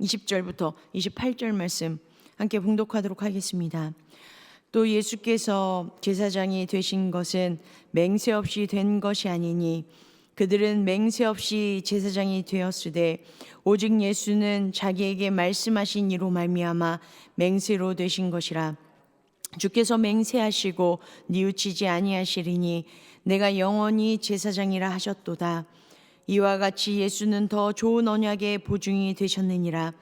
20절부터 28절 말씀 함께 봉독하도록 하겠습니다. 또 예수께서 제사장이 되신 것은 맹세 없이 된 것이 아니니 그들은 맹세 없이 제사장이 되었으되 오직 예수는 자기에게 말씀하신 이로 말미암아 맹세로 되신 것이라. 주께서 맹세하시고 뉘우치지 아니하시리니 내가 영원히 제사장이라 하셨도다. 이와 같이 예수는 더 좋은 언약의 보증이 되셨느니라.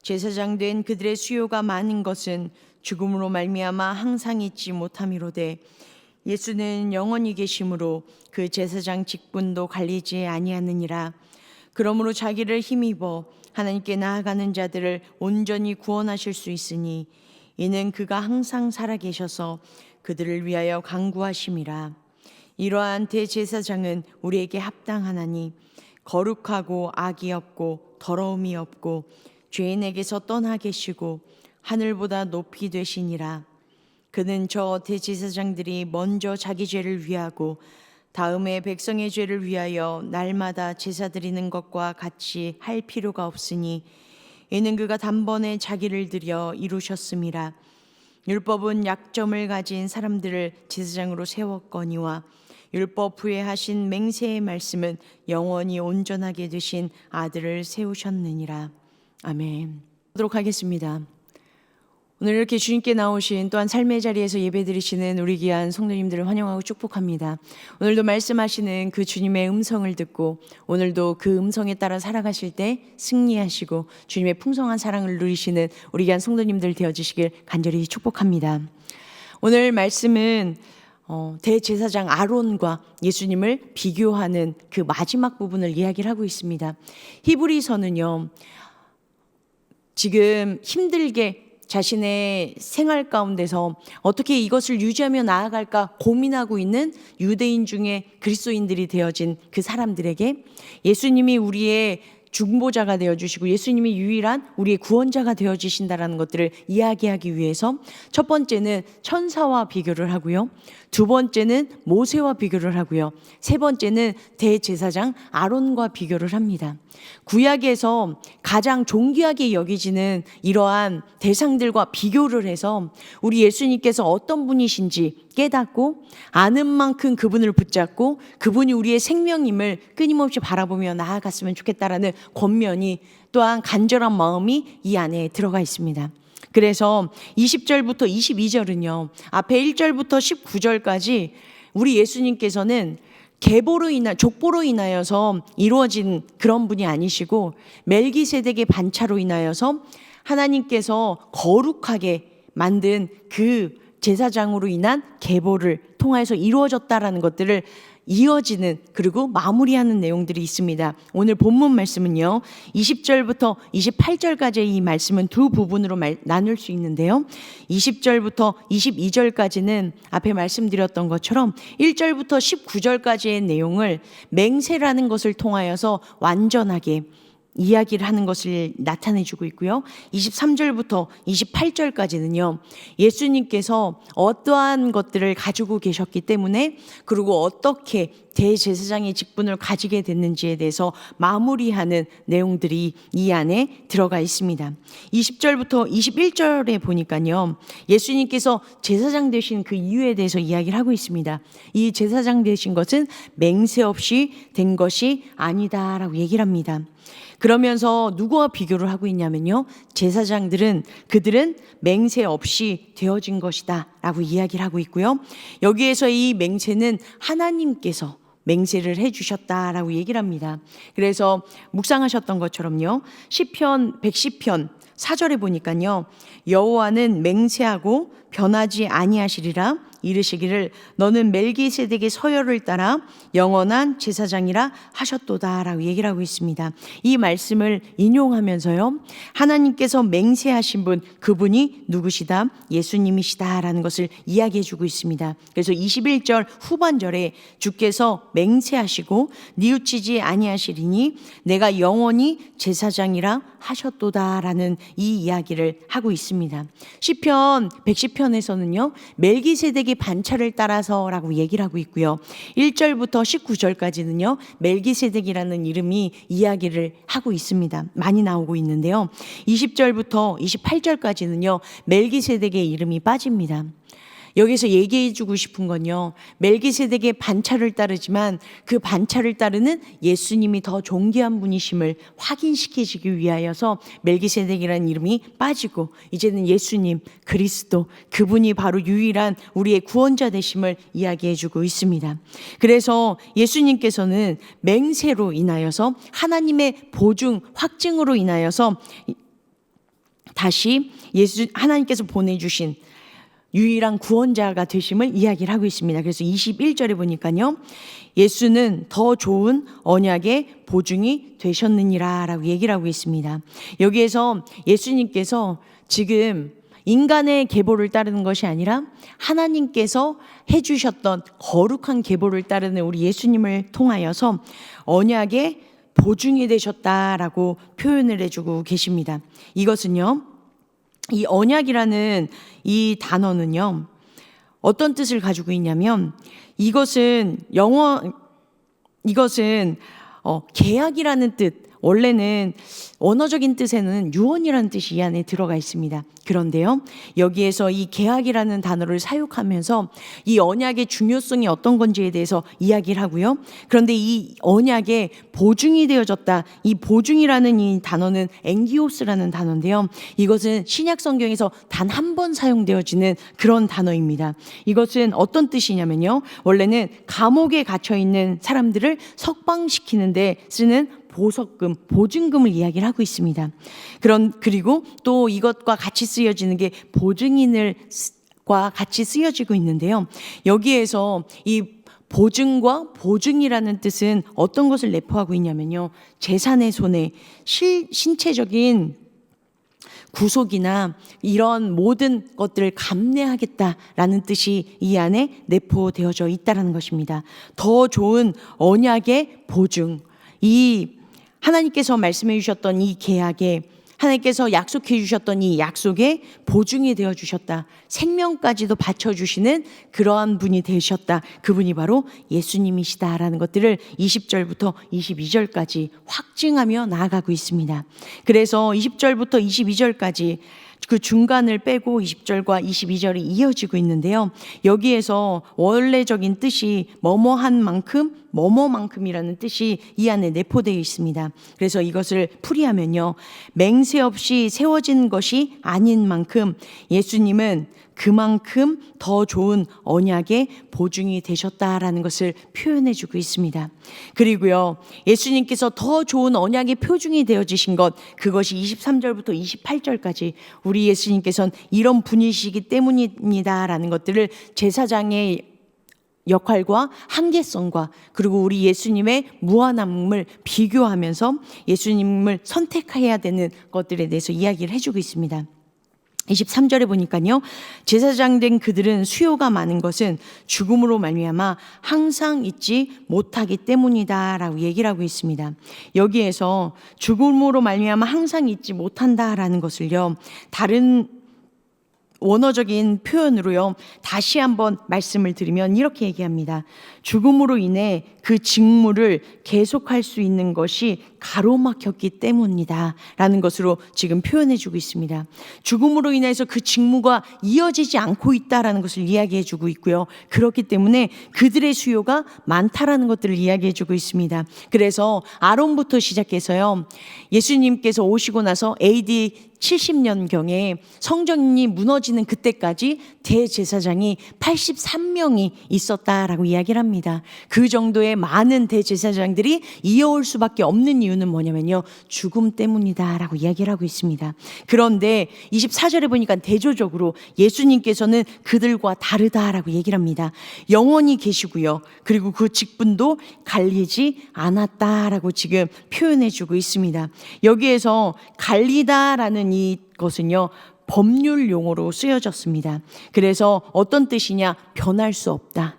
제사장 된 그들의 수요가 많은 것은 죽음으로 말미암아 항상 잊지 못함이로되 예수는 영원히 계심으로 그 제사장 직분도 갈리지 아니하느니라. 그러므로 자기를 힘입어 하나님께 나아가는 자들을 온전히 구원하실 수 있으니 이는 그가 항상 살아계셔서 그들을 위하여 간구하심이라. 이러한 대제사장은 우리에게 합당하나니 거룩하고 악이 없고 더러움이 없고 죄인에게서 떠나 계시고 하늘보다 높이 되시니라. 그는 저 대제사장들이 먼저 자기 죄를 위하고 다음에 백성의 죄를 위하여 날마다 제사 드리는 것과 같이 할 필요가 없으니 이는 그가 단번에 자기를 드려 이루셨음이라. 율법은 약점을 가진 사람들을 제사장으로 세웠거니와 율법 후에 하신 맹세의 말씀은 영원히 온전하게 되신 아들을 세우셨느니라. 아멘. 하도록 하겠습니다. 오늘 이렇게 주님께 나오신 또한 삶의 자리에서 예배드리시는 우리 귀한 성도님들을 환영하고 축복합니다. 오늘도 말씀하시는 그 주님의 음성을 듣고 오늘도 그 음성에 따라 살아가실 때 승리하시고 주님의 풍성한 사랑을 누리시는 우리 귀한 성도님들 되어주시길 간절히 축복합니다. 오늘 말씀은 대제사장 아론과 예수님을 비교하는 그 마지막 부분을 이야기를 하고 있습니다. 히브리서는요, 지금 힘들게 자신의 생활 가운데서 어떻게 이것을 유지하며 나아갈까 고민하고 있는 유대인 중에 그리스도인들이 되어진 그 사람들에게 예수님이 우리의 중보자가 되어주시고 예수님이 유일한 우리의 구원자가 되어주신다라는 것들을 이야기하기 위해서 첫 번째는 천사와 비교를 하고요, 두 번째는 모세와 비교를 하고요, 세 번째는 대제사장 아론과 비교를 합니다. 구약에서 가장 존귀하게 여기지는 이러한 대상들과 비교를 해서 우리 예수님께서 어떤 분이신지 깨닫고 아는 만큼 그분을 붙잡고 그분이 우리의 생명임을 끊임없이 바라보며 나아갔으면 좋겠다라는 권면이 또한 간절한 마음이 이 안에 들어가 있습니다. 그래서 20절부터 22절은요, 앞에 1절부터 19절까지 우리 예수님께서는 족보로 인하여서 이루어진 그런 분이 아니시고 멜기세덱의 반차로 인하여서 하나님께서 거룩하게 만든 그 제사장으로 인한 계보를 통해서 이루어졌다라는 것들을 이어지는 그리고 마무리하는 내용들이 있습니다. 오늘 본문 말씀은요, 20절부터 28절까지의 이 말씀은 두 부분으로 나눌 수 있는데요, 20절부터 22절까지는 앞에 말씀드렸던 것처럼 1절부터 19절까지의 내용을 맹세라는 것을 통하여서 완전하게 이야기를 하는 것을 나타내주고 있고요, 23절부터 28절까지는요 예수님께서 어떠한 것들을 가지고 계셨기 때문에 그리고 어떻게 대제사장의 직분을 가지게 됐는지에 대해서 마무리하는 내용들이 이 안에 들어가 있습니다. 20절부터 21절에 보니까요, 예수님께서 제사장 되신 그 이유에 대해서 이야기를 하고 있습니다. 이 제사장 되신 것은 맹세 없이 된 것이 아니다라고 얘기를 합니다. 그러면서 누구와 비교를 하고 있냐면요, 그들은 맹세 없이 되어진 것이다 라고 이야기를 하고 있고요, 여기에서 이 맹세는 하나님께서 맹세를 해주셨다라고 얘기를 합니다. 그래서 묵상하셨던 것처럼요, 시편 110편 4절에 보니까요, 여호와는 맹세하고 변하지 아니하시리라 이르시기를 너는 멜기세덱의 서열을 따라 영원한 제사장이라 하셨도다라고 얘기를 하고 있습니다. 이 말씀을 인용하면서요, 하나님께서 맹세하신 분, 그분이 누구시다? 예수님이시다라는 것을 이야기해 주고 있습니다. 그래서 21절 후반절에 주께서 맹세하시고 뉘우치지 아니하시리니 내가 영원히 제사장이라 하셨도다라는 이 이야기를 하고 있습니다. 시편 110편에서는요 멜기세덱의 멜기세덱의 반차를 따라서라고 얘기를 하고 있고요. 1절부터 19절까지는요. 멜기세덱이라는 이름이 이야기를 하고 있습니다. 많이 나오고 있는데요. 20절부터 28절까지는요. 멜기세덱의 이름이 빠집니다. 여기서 얘기해 주고 싶은 건요. 멜기세덱의 반차를 따르지만 그 반차를 따르는 예수님이 더 존귀한 분이심을 확인시키시기 위하여서 멜기세덱이라는 이름이 빠지고 이제는 예수님 그리스도 그분이 바로 유일한 우리의 구원자 되심을 이야기해 주고 있습니다. 그래서 예수님께서는 맹세로 인하여서 하나님의 보증 확증으로 인하여서 다시 하나님께서 보내주신 유일한 구원자가 되심을 이야기를 하고 있습니다. 그래서 21절에 보니까요. 예수는 더 좋은 언약의 보증이 되셨느니라 라고 얘기를 하고 있습니다. 여기에서 예수님께서 지금 인간의 계보를 따르는 것이 아니라 하나님께서 해주셨던 거룩한 계보를 따르는 우리 예수님을 통하여서 언약의 보증이 되셨다라고 표현을 해주고 계십니다. 이것은요. 이 언약이라는 이 단어는요. 어떤 뜻을 가지고 있냐면 이것은 계약이라는 뜻, 원래는 언어적인 뜻에는 유언이라는 뜻이 이 안에 들어가 있습니다. 그런데요, 여기에서 이 계약이라는 단어를 사용하면서 이 언약의 중요성이 어떤 건지에 대해서 이야기를 하고요. 그런데 이 언약의 보증이 되어졌다. 이 보증이라는 이 단어는 앵기오스라는 단어인데요. 이것은 신약 성경에서 단 한 번 사용되어지는 그런 단어입니다. 이것은 어떤 뜻이냐면요. 원래는 감옥에 갇혀 있는 사람들을 석방시키는데 쓰는 보석금, 보증금을 이야기를 하고 있습니다. 그리고 또 이것과 같이 쓰여지는 게 보증인과 같이 쓰여지고 있는데요. 여기에서 이 보증과 보증이라는 뜻은 어떤 것을 내포하고 있냐면요. 재산의 손해, 신체적인 구속이나 이런 모든 것들을 감내하겠다라는 뜻이 이 안에 내포되어져 있다는 것입니다. 더 좋은 언약의 보증, 이 하나님께서 말씀해 주셨던 이 계약에 하나님께서 약속해 주셨던 이 약속에 보증이 되어 주셨다. 생명까지도 바쳐 주시는 그러한 분이 되셨다. 그분이 바로 예수님이시다라는 것들을 20절부터 22절까지 확증하며 나아가고 있습니다. 그래서 20절부터 22절까지 그 중간을 빼고 20절과 22절이 이어지고 있는데요. 여기에서 원래적인 뜻이 뭐뭐한 만큼 뭐뭐만큼이라는 뜻이 이 안에 내포되어 있습니다. 그래서 이것을 풀이하면요. 맹세 없이 세워진 것이 아닌 만큼 예수님은 그만큼 더 좋은 언약의 보증이 되셨다라는 것을 표현해 주고 있습니다. 그리고요. 예수님께서 더 좋은 언약의 표준이 되어지신 것, 그것이 23절부터 28절까지 우리 예수님께서는 이런 분이시기 때문입니다라는 것들을 제사장의 역할과 한계성과 그리고 우리 예수님의 무한함을 비교하면서 예수님을 선택해야 되는 것들에 대해서 이야기를 해주고 있습니다. 23절에 보니까요. 제사장 된 그들은 수요가 많은 것은 죽음으로 말미암아 항상 잊지 못하기 때문이다라고 얘기를 하고 있습니다. 여기에서 죽음으로 말미암아 항상 잊지 못한다라는 것을요. 다른 원어적인 표현으로요. 다시 한번 말씀을 드리면 이렇게 얘기합니다. 죽음으로 인해 그 직무를 계속할 수 있는 것이 가로막혔기 때문이다 라는 것으로 지금 표현해 주고 있습니다. 죽음으로 인해서 그 직무가 이어지지 않고 있다라는 것을 이야기해 주고 있고요. 그렇기 때문에 그들의 수요가 많다라는 것들을 이야기해 주고 있습니다. 그래서 아론부터 시작해서요. 예수님께서 오시고 나서 AD 70년경에 성전이 무너지는 그때까지 대제사장이 83명이 있었다라고 이야기를 합니다. 그 정도의 많은 대제사장들이 이어올 수밖에 없는 이유는 뭐냐면요. 죽음 때문이다라고 이야기를 하고 있습니다. 그런데 24절에 보니까 대조적으로 예수님께서는 그들과 다르다라고 얘기를 합니다. 영원히 계시고요. 그리고 그 직분도 갈리지 않았다라고 지금 표현해 주고 있습니다. 여기에서 갈리다라는 이것은요. 법률 용어로 쓰여졌습니다. 그래서 어떤 뜻이냐? 변할 수 없다.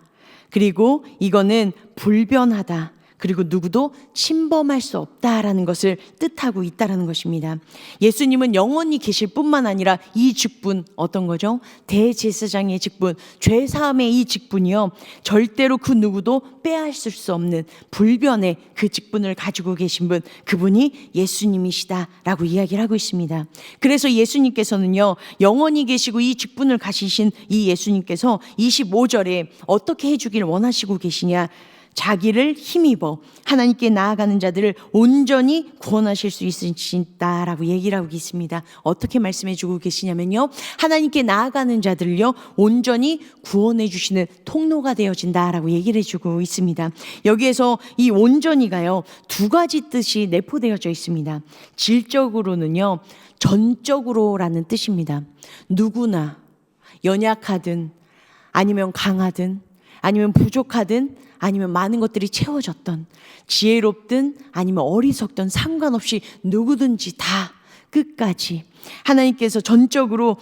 그리고 이거는 불변하다. 그리고 누구도 침범할 수 없다라는 것을 뜻하고 있다라는 것입니다. 예수님은 영원히 계실 뿐만 아니라 이 직분, 어떤 거죠? 대제사장의 직분, 죄사함의 이 직분이요, 절대로 그 누구도 빼앗을 수 없는 불변의 그 직분을 가지고 계신 분, 그분이 예수님이시다라고 이야기를 하고 있습니다. 그래서 예수님께서는요, 영원히 계시고 이 직분을 가지신 이 예수님께서 25절에 어떻게 해주길 원하시고 계시냐, 자기를 힘입어 하나님께 나아가는 자들을 온전히 구원하실 수 있으시다라고 얘기를 하고 있습니다. 어떻게 말씀해 주고 계시냐면요, 하나님께 나아가는 자들을요 온전히 구원해 주시는 통로가 되어진다라고 얘기를 해주고 있습니다. 여기에서 이 온전히가요 두 가지 뜻이 내포되어져 있습니다. 질적으로는요 전적으로라는 뜻입니다. 누구나 연약하든 아니면 강하든 아니면 부족하든 아니면 많은 것들이 채워졌던, 지혜롭든 아니면 어리석든 상관없이 누구든지 다 끝까지 하나님께서 전적으로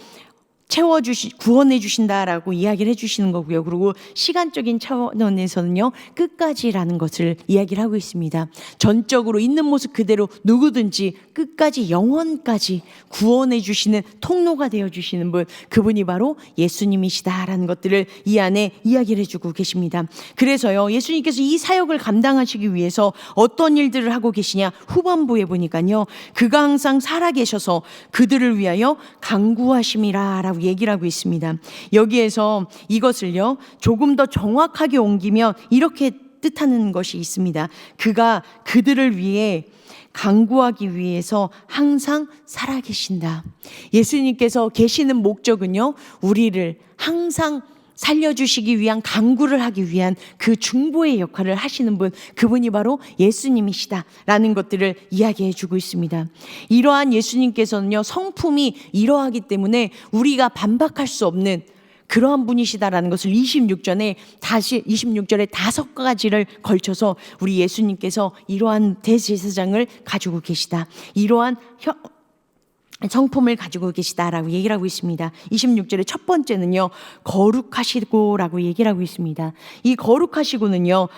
구원해 주신다라고 이야기를 해주시는 거고요. 그리고 시간적인 차원에서는요 끝까지라는 것을 이야기를 하고 있습니다. 전적으로 있는 모습 그대로 누구든지 끝까지 영원까지 구원해 주시는 통로가 되어 주시는 분, 그분이 바로 예수님이시다라는 것들을 이 안에 이야기를 해주고 계십니다. 그래서요 예수님께서 이 사역을 감당하시기 위해서 어떤 일들을 하고 계시냐, 후반부에 보니까요 그가 항상 살아계셔서 그들을 위하여 간구하심이라라고 얘기를 하고 있습니다. 여기에서 이것을요 조금 더 정확하게 옮기면 이렇게 뜻하는 것이 있습니다. 그가 그들을 위해 간구하기 위해서 항상 살아계신다. 예수님께서 계시는 목적은요 우리를 항상 살려주시기 위한, 간구를 하기 위한 그 중보의 역할을 하시는 분, 그분이 바로 예수님이시다라는 것들을 이야기해 주고 있습니다. 이러한 예수님께서는요 성품이 이러하기 때문에 우리가 반박할 수 없는 그러한 분이시다라는 것을 26절에 다섯 가지를 걸쳐서 우리 예수님께서 이러한 대제사장을 가지고 계시다, 이러한 성품을 가지고 계시다라고 얘기를 하고 있습니다. 26절의 첫 번째는요 거룩하시고라고 얘기를 하고 있습니다. 이 거룩하시고는요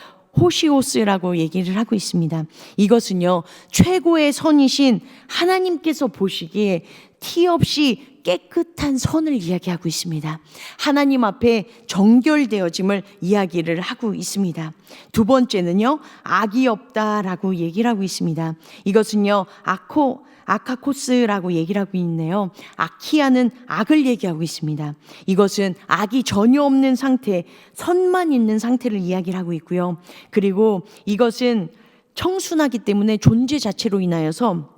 호시오스라고 얘기를 하고 있습니다. 이것은요 최고의 선이신 하나님께서 보시기에 티 없이 깨끗한 선을 이야기하고 있습니다. 하나님 앞에 정결되어짐을 이야기를 하고 있습니다. 두 번째는요 악이 없다라고 얘기를 하고 있습니다. 이것은요 아카코스라고 얘기를 하고 있네요. 아키아는 악을 얘기하고 있습니다. 이것은 악이 전혀 없는 상태, 선만 있는 상태를 이야기를 하고 있고요. 그리고 이것은 청순하기 때문에 존재 자체로 인하여서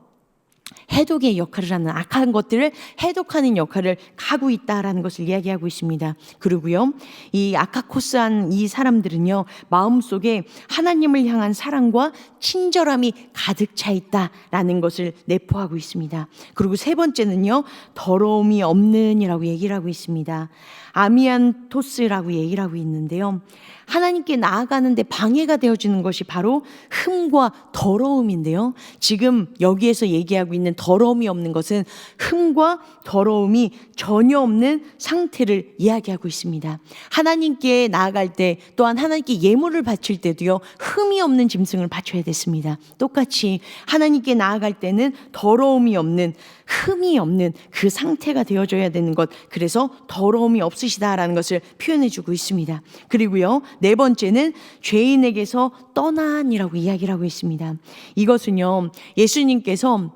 해독의 역할을 하는, 악한 것들을 해독하는 역할을 하고 있다라는 것을 이야기하고 있습니다. 그리고요 이 아카코스한 이 사람들은요 마음속에 하나님을 향한 사랑과 친절함이 가득 차 있다라는 것을 내포하고 있습니다. 그리고 세 번째는요 더러움이 없는이라고 얘기를 하고 있습니다. 아미안토스라고 얘기를 하고 있는데요, 하나님께 나아가는데 방해가 되어지는 것이 바로 흠과 더러움인데요, 지금 여기에서 얘기하고 있는 더러움이 없는 것은 흠과 더러움이 전혀 없는 상태를 이야기하고 있습니다. 하나님께 나아갈 때, 또한 하나님께 예물을 바칠 때도요 흠이 없는 짐승을 바쳐야 됐습니다. 똑같이 하나님께 나아갈 때는 더러움이 없는, 흠이 없는 그 상태가 되어줘야 되는 것, 그래서 더러움이 없으시다라는 것을 표현해 주고 있습니다. 그리고요 네 번째는 죄인에게서 떠난이라고 이야기를 하고 있습니다. 이것은요 예수님께서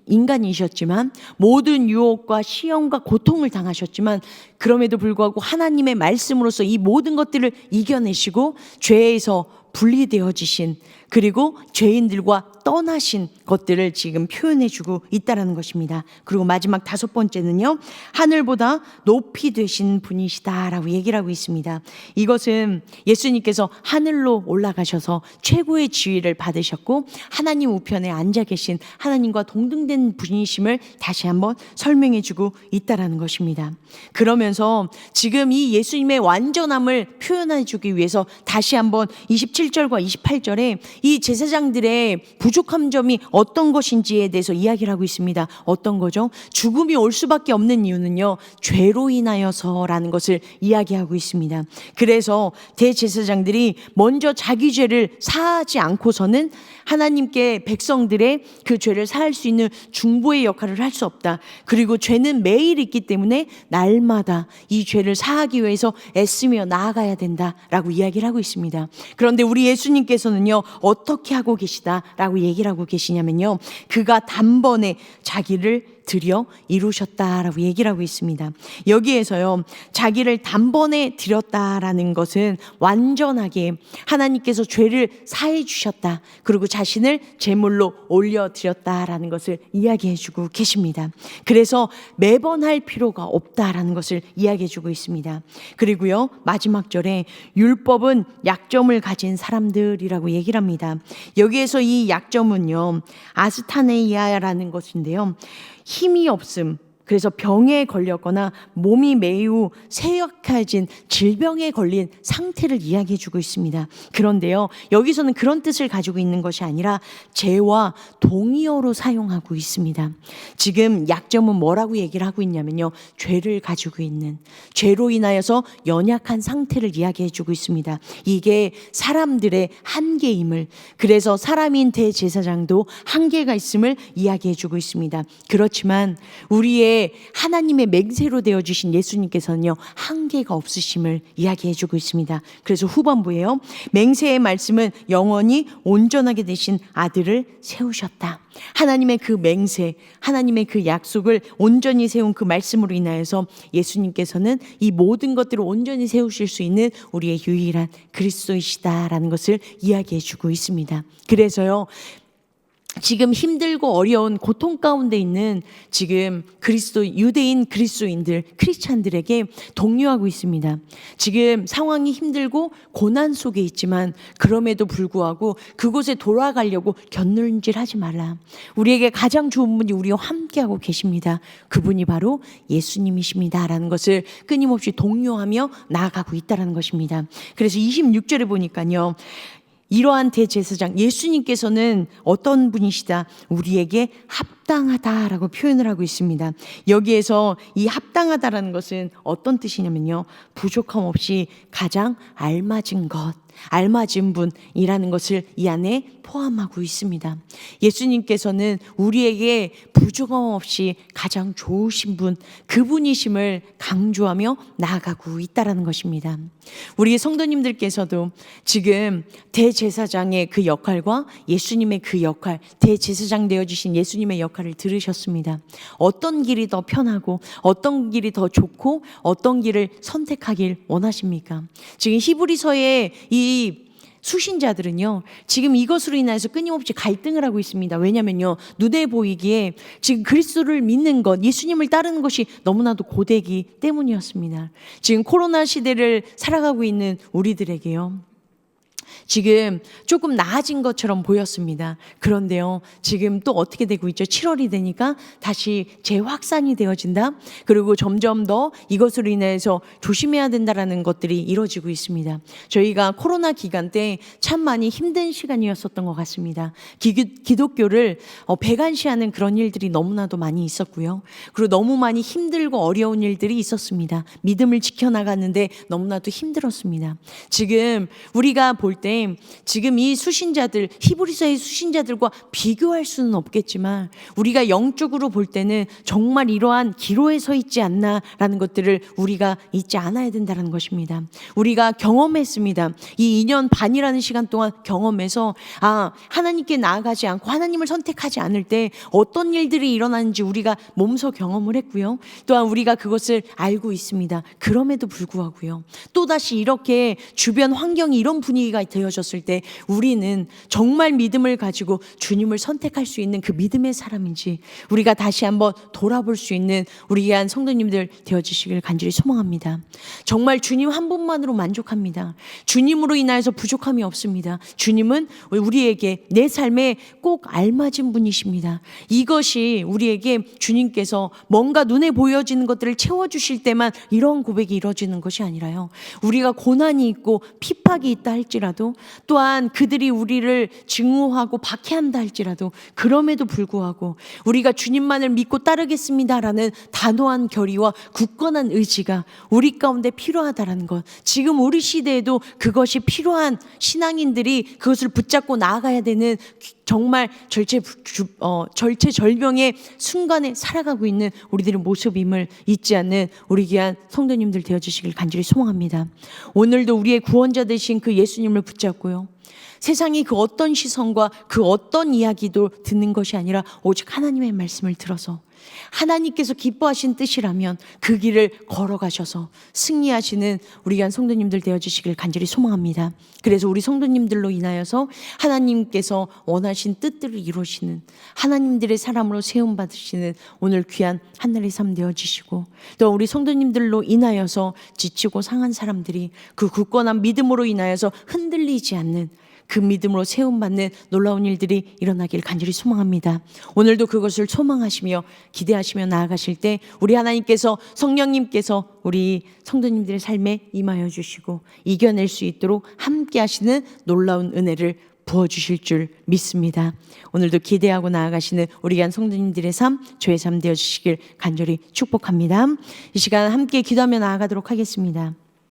인간이셨지만 모든 유혹과 시험과 고통을 당하셨지만 그럼에도 불구하고 하나님의 말씀으로서 이 모든 것들을 이겨내시고 죄에서 분리되어지신, 그리고 죄인들과 떠나신 것들을 지금 표현해주고 있다는 것입니다. 그리고 마지막 다섯 번째는요 하늘보다 높이 되신 분이시다라고 얘기를 하고 있습니다. 이것은 예수님께서 하늘로 올라가셔서 최고의 지위를 받으셨고 하나님 우편에 앉아 계신 하나님과 동등된 분이심을 다시 한번 설명해주고 있다는 것입니다. 그러면서 지금 이 예수님의 완전함을 표현해주기 위해서 다시 한번 27절과 28절에 이 제사장들의 부족한 점이 어떤 것인지에 대해서 이야기를 하고 있습니다. 어떤 거죠? 죽음이 올 수밖에 없는 이유는요, 죄로 인하여서라는 것을 이야기하고 있습니다. 그래서 대제사장들이 먼저 자기 죄를 사하지 않고서는 하나님께 백성들의 그 죄를 사할 수 있는 중보의 역할을 할 수 없다. 그리고 죄는 매일 있기 때문에 날마다 이 죄를 사하기 위해서 애쓰며 나아가야 된다라고 이야기를 하고 있습니다. 그런데 우리 예수님께서는요, 어떻게 하고 계시다라고 얘기를 하고 계시냐면요, 그가 단번에 자기를 드려 이루셨다라고 얘기를 하고 있습니다. 여기에서요, 자기를 단번에 드렸다라는 것은 완전하게 하나님께서 죄를 사해 주셨다, 그리고 자신을 제물로 올려드렸다라는 것을 이야기해 주고 계십니다. 그래서 매번 할 필요가 없다라는 것을 이야기해 주고 있습니다. 그리고요, 마지막 절에 율법은 약점을 가진 사람들이라고 얘기를 합니다. 여기에서 이 약점은요, 아스타네이아라는 것인데요, 힘이 없음, 그래서 병에 걸렸거나 몸이 매우 쇠약해진 질병에 걸린 상태를 이야기해 주고 있습니다. 그런데요, 여기서는 그런 뜻을 가지고 있는 것이 아니라 죄와 동의어로 사용하고 있습니다. 지금 약점은 뭐라고 얘기를 하고 있냐면요, 죄를 가지고 있는, 죄로 인하여서 연약한 상태를 이야기해 주고 있습니다. 이게 사람들의 한계임을, 그래서 사람인 대제사장도 한계가 있음을 이야기해 주고 있습니다. 그렇지만 우리의 하나님의 맹세로 되어주신 예수님께서는요, 한계가 없으심을 이야기해 주고 있습니다. 그래서 후반부에요, 맹세의 말씀은 영원히 온전하게 되신 아들을 세우셨다. 하나님의 그 맹세, 하나님의 그 약속을 온전히 세운 그 말씀으로 인하여서 예수님께서는 이 모든 것들을 온전히 세우실 수 있는 우리의 유일한 그리스도이시다라는 것을 이야기해 주고 있습니다. 그래서요, 지금 힘들고 어려운 고통 가운데 있는 지금 유대인 그리스도인들, 크리스찬들에게 독려하고 있습니다. 지금 상황이 힘들고 고난 속에 있지만 그럼에도 불구하고 그곳에 돌아가려고 곁눈질하지 말라. 우리에게 가장 좋은 분이 우리와 함께하고 계십니다. 그분이 바로 예수님이십니다라는 것을 끊임없이 독려하며 나아가고 있다는 것입니다. 그래서 26절에 보니까요, 이러한 대제사장 예수님께서는 어떤 분이시다? 우리에게 합당하다라고 표현을 하고 있습니다. 여기에서 이 합당하다라는 것은 어떤 뜻이냐면요, 부족함 없이 가장 알맞은 것, 알맞은 분이라는 것을 이 안에 포함하고 있습니다. 예수님께서는 우리에게 부족함 없이 가장 좋으신 분, 그분이심을 강조하며 나아가고 있다는 것입니다. 우리 성도님들께서도 지금 대제사장의 그 역할과 예수님의 그 역할, 대제사장 되어주신 예수님의 역할을 들으셨습니다. 어떤 길이 더 편하고 어떤 길이 더 좋고 어떤 길을 선택하길 원하십니까? 지금 히브리서의 이 수신자들은요, 지금 이것으로 인해서 끊임없이 갈등을 하고 있습니다. 왜냐면요, 눈에 보이기에 지금 그리스도를 믿는 것, 예수님을 따르는 것이 너무나도 고되기 때문이었습니다. 지금 코로나 시대를 살아가고 있는 우리들에게요, 지금 조금 나아진 것처럼 보였습니다. 그런데요, 지금 또 어떻게 되고 있죠? 7월이 되니까 다시 재확산이 되어진다. 그리고 점점 더 이것으로 인해서 조심해야 된다라는 것들이 이루어지고 있습니다. 저희가 코로나 기간 때 참 많이 힘든 시간이었었던 것 같습니다. 기독교를 배관시하는 그런 일들이 너무나도 많이 있었고요. 그리고 너무 많이 힘들고 어려운 일들이 있었습니다. 믿음을 지켜나가는데 너무나도 힘들었습니다. 지금 우리가 볼 때 지금 이 수신자들, 히브리서의 수신자들과 비교할 수는 없겠지만 우리가 영적으로 볼 때는 정말 이러한 기로에 서 있지 않나라는 것들을 우리가 잊지 않아야 된다는 것입니다. 우리가 경험했습니다. 이 2년 반이라는 시간 동안 경험해서 하나님께 나아가지 않고 하나님을 선택하지 않을 때 어떤 일들이 일어나는지 우리가 몸소 경험을 했고요. 또한 우리가 그것을 알고 있습니다. 그럼에도 불구하고요, 또다시 이렇게 주변 환경이 이런 분위기가 되어졌을 때 우리는 정말 믿음을 가지고 주님을 선택할 수 있는 그 믿음의 사람인지 우리가 다시 한번 돌아볼 수 있는 우리 귀한 성도님들 되어주시길 간절히 소망합니다. 정말 주님 한 분만으로 만족합니다. 주님으로 인하여서 부족함이 없습니다. 주님은 우리에게 내 삶에 꼭 알맞은 분이십니다. 이것이 우리에게 주님께서 뭔가 눈에 보여지는 것들을 채워주실 때만 이런 고백이 이루어지는 것이 아니라요, 우리가 고난이 있고 핍박이 있다 할지라도 할지라도, 또한 그들이 우리를 증오하고 박해한다 할지라도, 그럼에도 불구하고 우리가 주님만을 믿고 따르겠습니다라는 단호한 결의와 굳건한 의지가 우리 가운데 필요하다라는 것, 지금 우리 시대에도 그것이 필요한 신앙인들이 그것을 붙잡고 나아가야 되는 정말 절체절명의 순간에 살아가고 있는 우리들의 모습임을 잊지 않는 우리 귀한 성도님들 되어주시길 간절히 소망합니다. 오늘도 우리의 구원자 되신 그 예수님을 붙잡고요, 세상이 그 어떤 시선과 그 어떤 이야기도 듣는 것이 아니라 오직 하나님의 말씀을 들어서 하나님께서 기뻐하신 뜻이라면 그 길을 걸어가셔서 승리하시는 우리 귀한 성도님들 되어주시길 간절히 소망합니다. 그래서 우리 성도님들로 인하여서 하나님께서 원하신 뜻들을 이루시는 하나님들의 사람으로 세움받으시는 오늘 귀한 한날의 삶 되어주시고, 또 우리 성도님들로 인하여서 지치고 상한 사람들이 그 굳건한 믿음으로 인하여서 흔들리지 않는 그 믿음으로 세움받는 놀라운 일들이 일어나길 간절히 소망합니다. 오늘도 그것을 소망하시며 기대하시며 나아가실 때 우리 하나님께서, 성령님께서 우리 성도님들의 삶에 임하여 주시고 이겨낼 수 있도록 함께 하시는 놀라운 은혜를 부어주실 줄 믿습니다. 오늘도 기대하고 나아가시는 우리 귀한 성도님들의 삶, 저의 삶 되어주시길 간절히 축복합니다. 이 시간 함께 기도하며 나아가도록 하겠습니다.